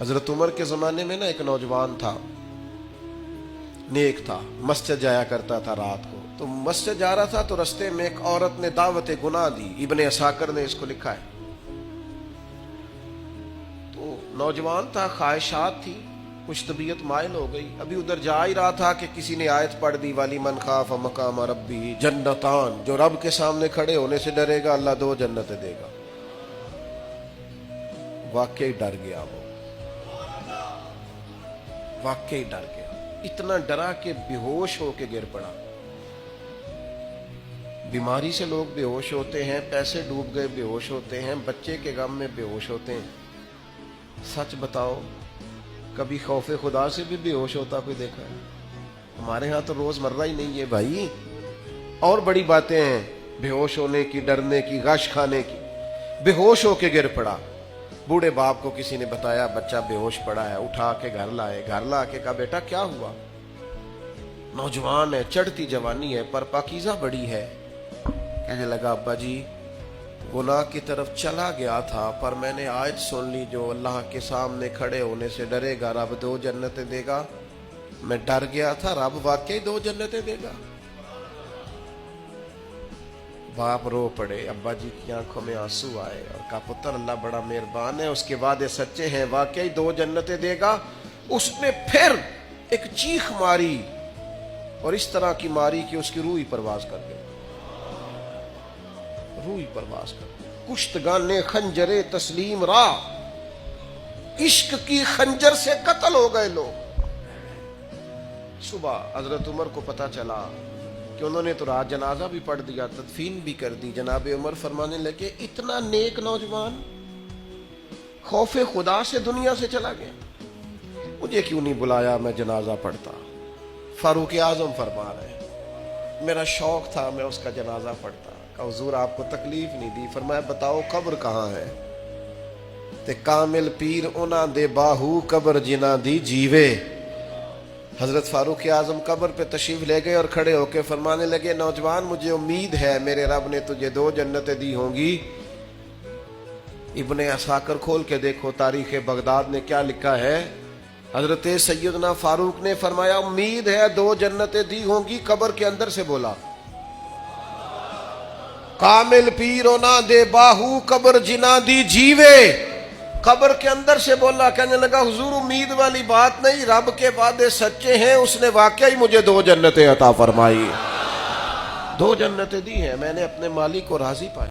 हजरत उमर के ज़माने में ना एक नौजवान था, नेक था, मस्जिद जाया करता था रात को। तो मस्जिद जा रहा था तो रास्ते में एक औरत ने दावत गुनाह दी। इब्ने असाकर ने इसको लिखा है। तो नौजवान था, ख्वाहिशात थी, कुछ तबीयत माइल हो गई। अभी उधर जा ही रहा था कि किसी ने आयत पढ़ दी, वाली मन खाफ मकाम रब्बी जन्नतान, जो रब के सामने खड़े होने से डरेगा अल्लाह 2 जन्नतें देगा। वाकई डर गया वो, वाकई डर गया। इतना डरा कि बेहोश होके गिर पड़ा। बीमारी से लोग बेहोश होते हैं, पैसे डूब गए बेहोश होते हैं, बच्चे के गम में बेहोश होते हैं। सच बताओ, कभी खौफे खुदा से भी बेहोश होता कोई देखा है? हमारे यहाँ तो रोजमर्रा ही नहीं है भाई। और बड़ी बातें हैं बेहोश होने की, डरने की, गश खाने की। बेहोश होके गिर पड़ा। बूढ़े बाप को किसी ने बताया बच्चा बेहोश पड़ा है, उठा के घर लाए। घर ला के कहा बेटा क्या हुआ? नौजवान है, चढ़ती जवानी है, पर पाकीज़ा बड़ी है। कहने लगा अब्बा जी, गुनाह की तरफ चला गया था, पर मैंने आयत सुन ली जो अल्लाह के सामने खड़े होने से डरेगा रब 2 जन्नतें देगा। मैं डर गया था, रब वाकई 2 जन्नतें देगा। बाप रो पड़े, अब्बा जी की आंखों में आंसू आए और कहा पुत्र अल्लाह बड़ा मेहरबान है, उसके वादे सच्चे हैं, वाकई 2 जन्नतें देगा। उसने फिर एक चीख मारी और इस तरह की मारी कि उसकी रूह ही परवाज कर गई, रूह ही परवाज कर गई। कुश्तगाने खंजरे तस्लीम रा, इश्क की खंजर से कत्ल हो गए लोग। सुबह हजरत उमर को पता चला कि उन्होंने तो रात जनाजा भी पढ़ दिया, तदफीन भी कर दी। जनाब उमर फरमाने लगे इतना नेक नौजवान खौफे खुदा से दुनिया से चला गया, मुझे क्यों नहीं बुलाया, मैं जनाजा पढ़ता। फारूक आजम फरमा रहे मेरा शौक था, मैं उसका जनाजा पढ़ता। कहा हुजूर आपको तकलीफ नहीं दी? फरमाया बताओ कब्र कहाँ है? ते कामिल पीर उना दे बाहू कब्र जिना दी जीवे। हजरत फारूक आजम कब्र पे तशरीफ ले गए और खड़े होकर फरमाने लगे नौजवान मुझे उम्मीद है मेरे रब ने तुझे 2 जन्नतें दी होंगी। इब्ने असाकर खोल के देखो तारीख बगदाद ने क्या लिखा है। हजरत सैयदना फारूक ने फरमाया उम्मीद है 2 जन्नतें दी होंगी। कब्र के अंदर से बोला कामिल पीरो ना दे बाहू कब्र जिना दी जीवे। कब्र के अंदर से बोला, कहने लगा हुजूर उम्मीद वाली बात नहीं, रब के वादे सच्चे हैं, उसने वाकई मुझे 2 जन्नतें अता फरमाई, 2 जन्नतें दी हैं, मैंने अपने मालिक को राजी पाया।